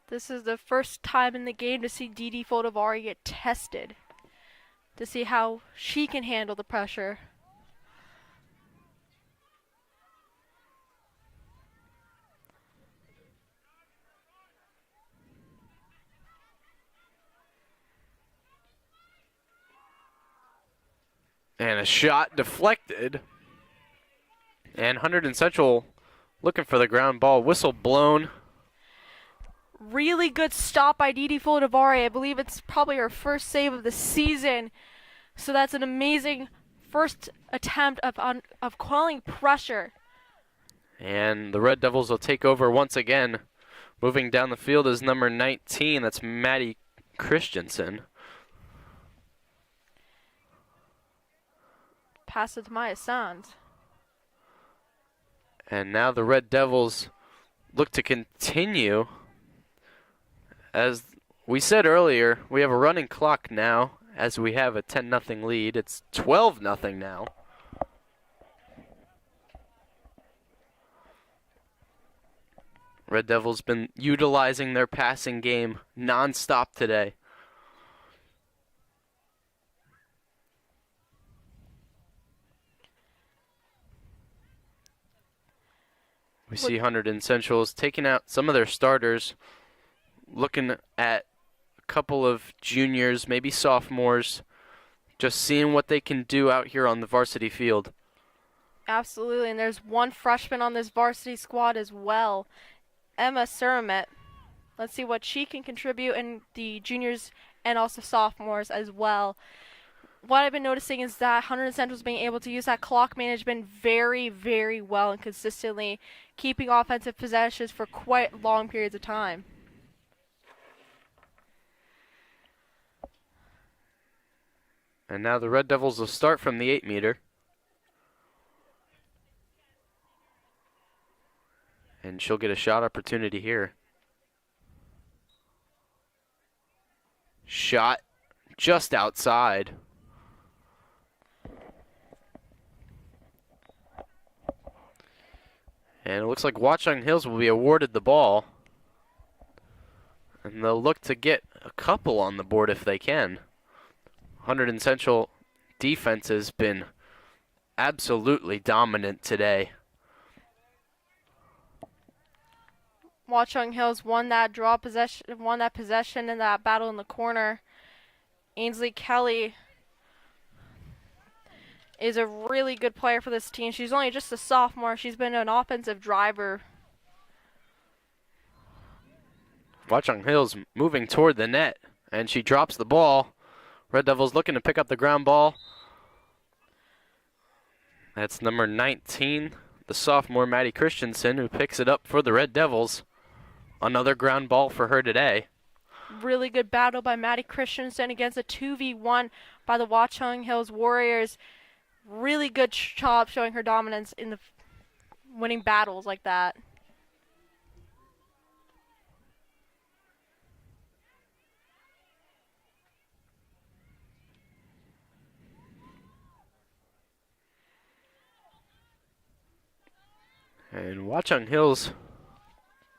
This is the first time in the game to see Didi Fodavari get tested, to see how she can handle the pressure. And a shot deflected. And Hunterdon Central looking for the ground ball. Whistle blown. Really good stop by Didi Fodavari. I believe it's probably her first save of the season. So that's an amazing first attempt of quelling pressure. And the Red Devils will take over once again. Moving down the field is number 19. That's Maddie Christensen. Pass it to Maya Sands. And now the Red Devils look to continue. As we said earlier, we have a running clock now as we have a 10-0 lead. It's 12-0 now. Red Devils been utilizing their passing game non-stop today. We see Hunterdon Central's taking out some of their starters, looking at a couple of juniors, maybe sophomores, just seeing what they can do out here on the varsity field. Absolutely, and there's one freshman on this varsity squad as well, Emma Suramet. Let's see what she can contribute in the juniors and also sophomores as well. What I've been noticing is that Hunterdon Central's being able to use that clock management very, very well and consistently, keeping offensive possessions for quite long periods of time. And now the Red Devils will start from the 8-meter. And she'll get a shot opportunity here. Shot just outside. And it looks like Watchung Hills will be awarded the ball. And they'll look to get a couple on the board if they can. Hunterdon Central defense has been absolutely dominant today. Watchung Hills won that possession in that battle in the corner. Ainsley Kelly is a really good player for this team. She's only just a sophomore. She's been an offensive driver. Watchung Hills moving toward the net, and she drops the ball. Red Devils looking to pick up the ground ball. That's number 19, the sophomore Maddie Christensen, who picks it up for the Red Devils. Another ground ball for her today. Really good battle by Maddie Christensen against a 2v1 by the Watchung Hills Warriors. Really good job showing her dominance in the winning battles like that. And Watchung Hills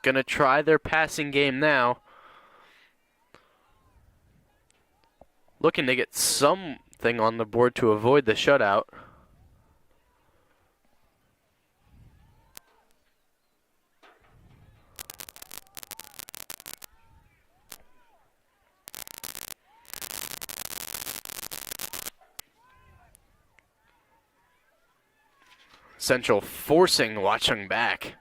gonna try their passing game now. Looking to get something on the board to avoid the shutout. Central forcing Watchung back.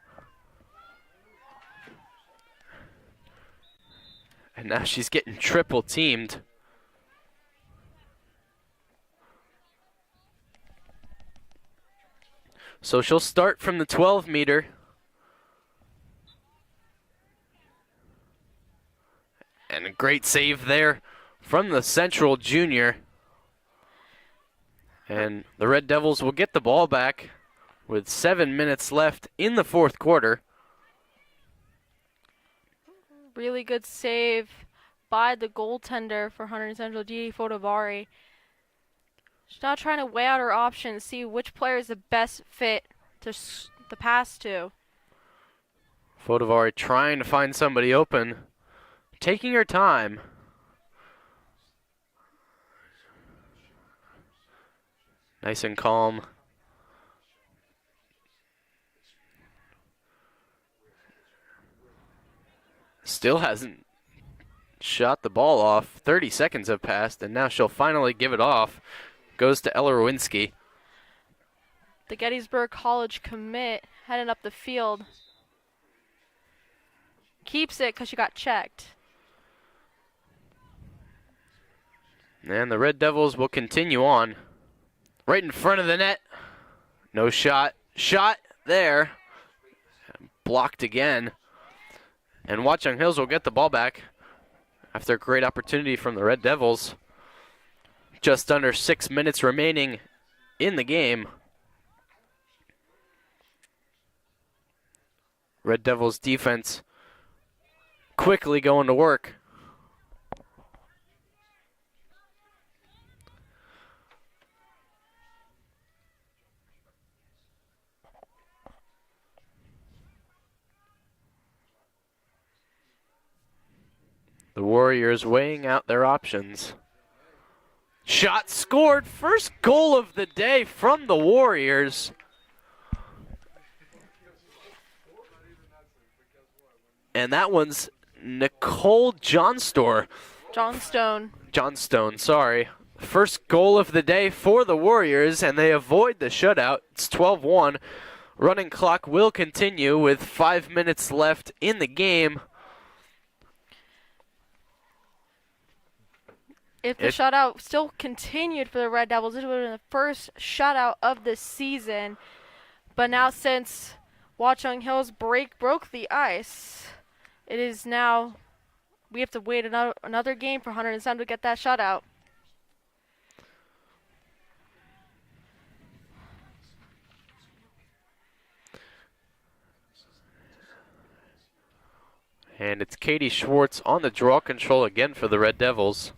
And now she's getting triple teamed. So she'll start from the 12 meter. And a great save there from the Central junior. And the Red Devils will get the ball back with 7 minutes left in the fourth quarter. Really good save by the goaltender for Hunterdon Central, Dee Fotovari. She's now trying to weigh out her options, see which player is the best fit to the pass to. Fotovari trying to find somebody open, taking her time. Nice and calm. Still hasn't shot the ball off. 30 seconds have passed, and now she'll finally give it off. Goes to Ella Rowinski. The Gettysburg College commit heading up the field. Keeps it because she got checked. And the Red Devils will continue on. Right in front of the net. No shot. Shot there. Blocked again. And Watchung Hills will get the ball back after a great opportunity from the Red Devils. Just under 6 minutes remaining in the game. Red Devils defense quickly going to work. The Warriors weighing out their options. Shot scored. First goal of the day from the Warriors. And that one's Nicole Johnstone, sorry. First goal of the day for the Warriors, and they avoid the shutout. It's 12-1. Running clock will continue with 5 minutes left in the game. If the shutout still continued for the Red Devils, this would have been the first shutout of the season. But now since Watchung Hills broke the ice, it is now, we have to wait another game for Hunterdon Central to get that shutout. And it's Katie Schwartz on the draw control again for the Red Devils.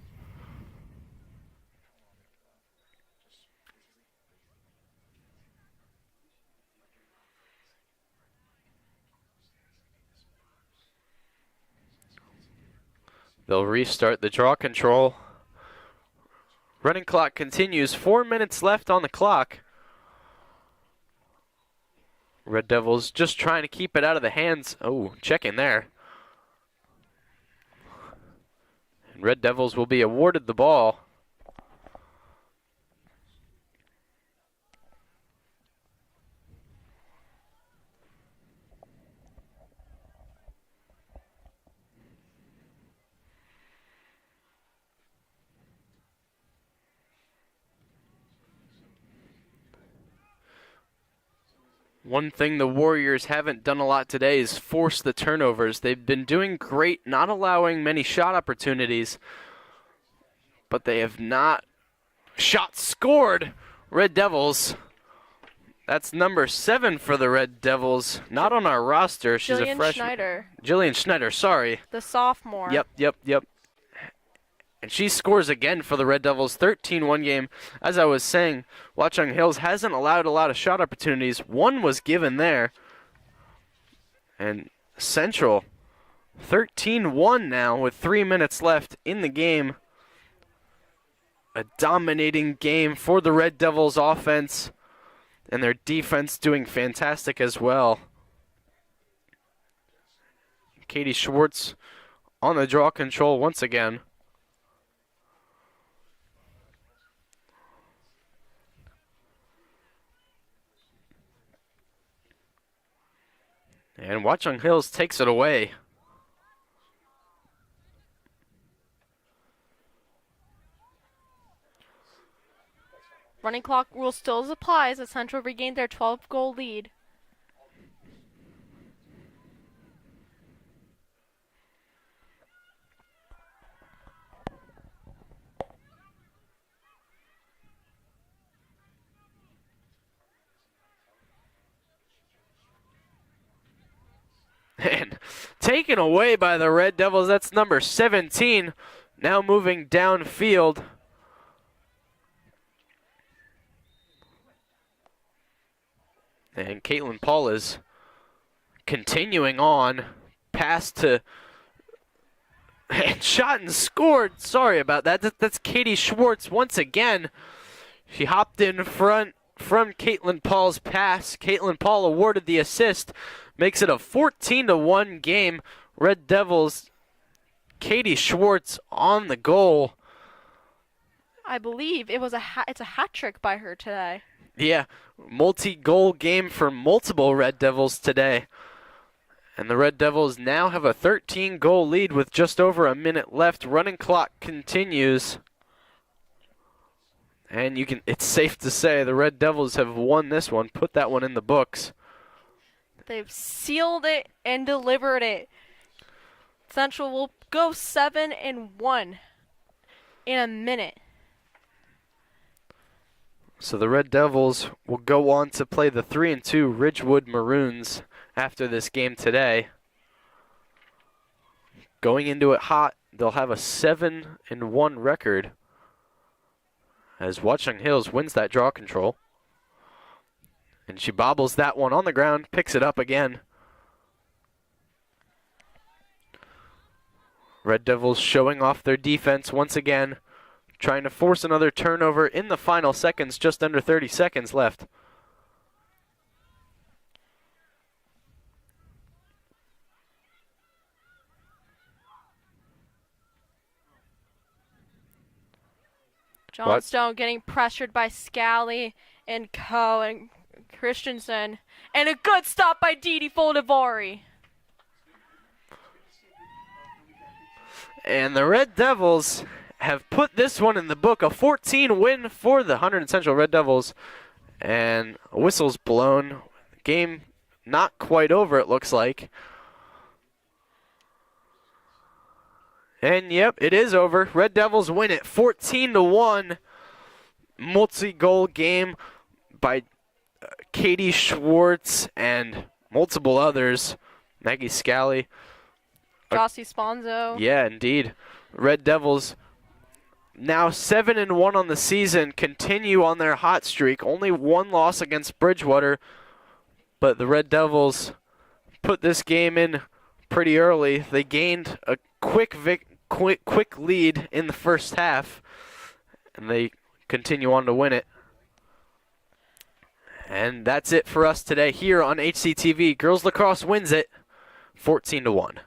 They'll restart the draw control. Running clock continues. 4 minutes left on the clock. Red Devils just trying to keep it out of the hands. Oh, checking there. And Red Devils will be awarded the ball. One thing the Warriors haven't done a lot today is force the turnovers. They've been doing great, not allowing many shot opportunities, but they have not. Shot scored, Red Devils. That's number 7 for the Red Devils. Not on our roster. She's a freshman. Jillian Schneider, sorry. The sophomore. Yep. And she scores again for the Red Devils. 13-1 game. As I was saying, Watchung Hills hasn't allowed a lot of shot opportunities. One was given there. And Central, 13-1 now with 3 minutes left in the game. A dominating game for the Red Devils offense. And their defense doing fantastic as well. Katie Schwartz on the draw control once again. And Watchung Hills takes it away. Running clock rule still applies as Central regained their 12-goal lead. And taken away by the Red Devils, that's number 17, now moving downfield. And Caitlin Paul is continuing on, pass to, and shot and scored. Sorry about that. That's Katie Schwartz once again. She hopped in front from Caitlin Paul's pass. Caitlin Paul awarded the assist. Makes it a 14-1 game. Red Devils, Katie Schwartz on the goal. I believe it's a hat trick by her today. Yeah, multi-goal game for multiple Red Devils today. And the Red Devils now have a 13-goal lead with just over a minute left. Running clock continues. And it's safe to say the Red Devils have won this one. Put that one in the books. They've sealed it and delivered it. Central will go 7-1 in a minute. So the Red Devils will go on to play the 3-2 Ridgewood Maroons after this game today. Going into it hot, they'll have a 7-1 record as Watchung Hills wins that draw control. And she bobbles that one on the ground, picks it up again. Red Devils showing off their defense once again, trying to force another turnover in the final seconds, just under 30 seconds left. Johnstone getting pressured by Scally and Coe and Christensen. And a good stop by Didi Foldivari. And the Red Devils have put this one in the book, a 14 win for the Hunterdon Central Red Devils. And a whistle's blown. Game not quite over, it looks like. And yep, it is over. Red Devils win it 14-1. Multi-goal game by Katie Schwartz and multiple others. Maggie Scally. Jossie Sponzo. Yeah, indeed. Red Devils now 7-1 on the season, continue on their hot streak. Only one loss against Bridgewater, but the Red Devils put this game in pretty early. They gained a quick lead in the first half, and they continue on to win it. And that's it for us today here on HCTV. Girls Lacrosse wins it 14-1.